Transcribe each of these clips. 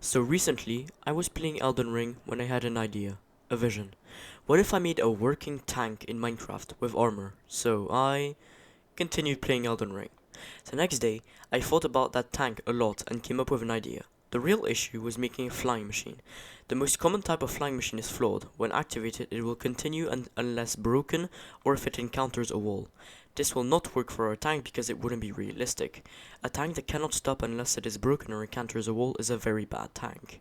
So recently, I was playing Elden Ring when I had an idea, a vision. What if I made a working tank in Minecraft with armor? So I continued playing Elden Ring. The next day, I thought about that tank a lot and came up with an idea. The real issue was making a flying machine. The most common type of flying machine is flawed. When activated, it will continue unless broken or if it encounters a wall. This will not work for a tank because it wouldn't be realistic. A tank that cannot stop unless it is broken or encounters a wall is a very bad tank.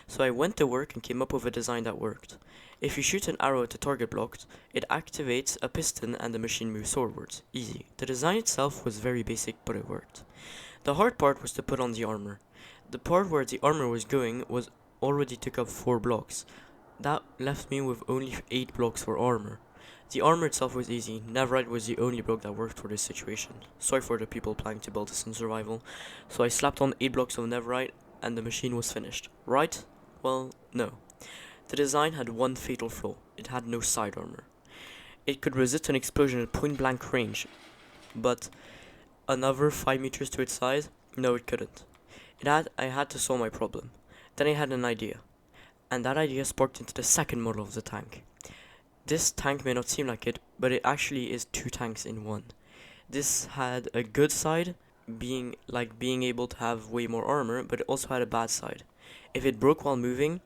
So I went to work and came up with a design that worked. If you shoot an arrow at a target blocked, it activates a piston and the machine moves forwards. Easy. The design itself was very basic, but it worked. The hard part was to put on the armor. The part where the armor was going was already took up 4 blocks. That left me with only 8 blocks for armor. The armor itself was easy. Netherite was the only block that worked for this situation. Sorry for the people planning to build this in survival. So I slapped on 8 blocks of netherite and the machine was finished. Right? Well, no. The design had one fatal flaw. It had no side armor. It could resist an explosion at point blank range, but another 5 meters to its side? No, it couldn't. I had to solve my problem. Then I had an idea, and that idea sparked into the second model of the tank. This tank may not seem like it, but it actually is 2 tanks in one. This had a good side, being able to have way more armor, but it also had a bad side. If it broke while moving,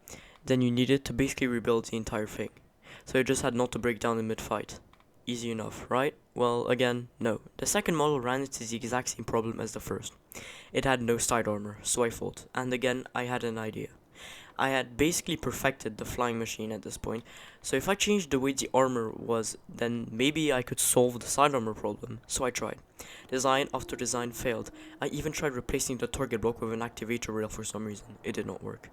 then you needed to basically rebuild the entire thing. So it just had not to break down in mid-fight. Easy enough, right? Well, again, no. The second model ran into the exact same problem as the first. It had no side armor, so I thought, and again, I had an idea. I had basically perfected the flying machine at this point, so if I changed the way the armor was, then maybe I could solve the side armor problem, so I tried. Design after design failed. I even tried replacing the target block with an activator rail for some reason. It did not work.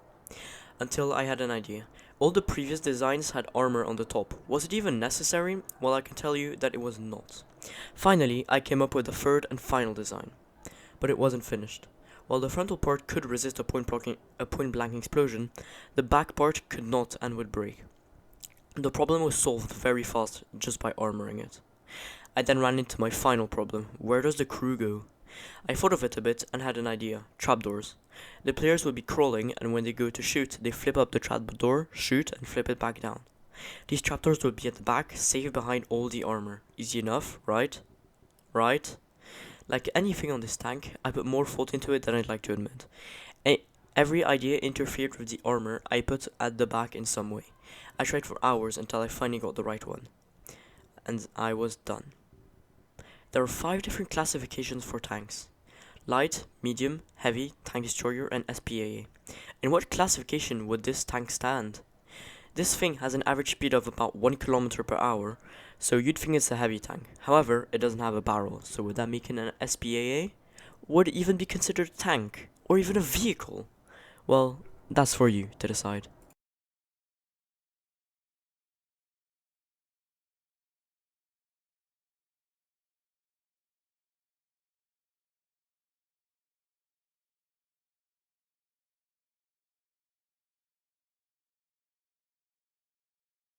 Until I had an idea. All the previous designs had armor on the top. Was it even necessary? Well, I can tell you that it was not. Finally, I came up with the third and final design. But it wasn't finished. While the frontal part could resist a point blank explosion, the back part could not and would break. The problem was solved very fast just by armoring it. I then ran into my final problem. Where does the crew go? I thought of it a bit and had an idea. Trapdoors. The players would be crawling, and when they go to shoot, they flip up the trapdoor, shoot, and flip it back down. These trapdoors would be at the back, safe behind all the armor. Easy enough, right? Right? Like anything on this tank, I put more thought into it than I'd like to admit. Every idea interfered with the armor I put at the back in some way. I tried for hours until I finally got the right one. And I was done. There are 5 different classifications for tanks. Light, medium, heavy, tank destroyer, and SPAA. In what classification would this tank stand? This thing has an average speed of about 1 kilometer per hour, so you'd think it's a heavy tank. However, it doesn't have a barrel, so would that make it an SPAA? Would it even be considered a tank? Or even a vehicle? Well, that's for you to decide.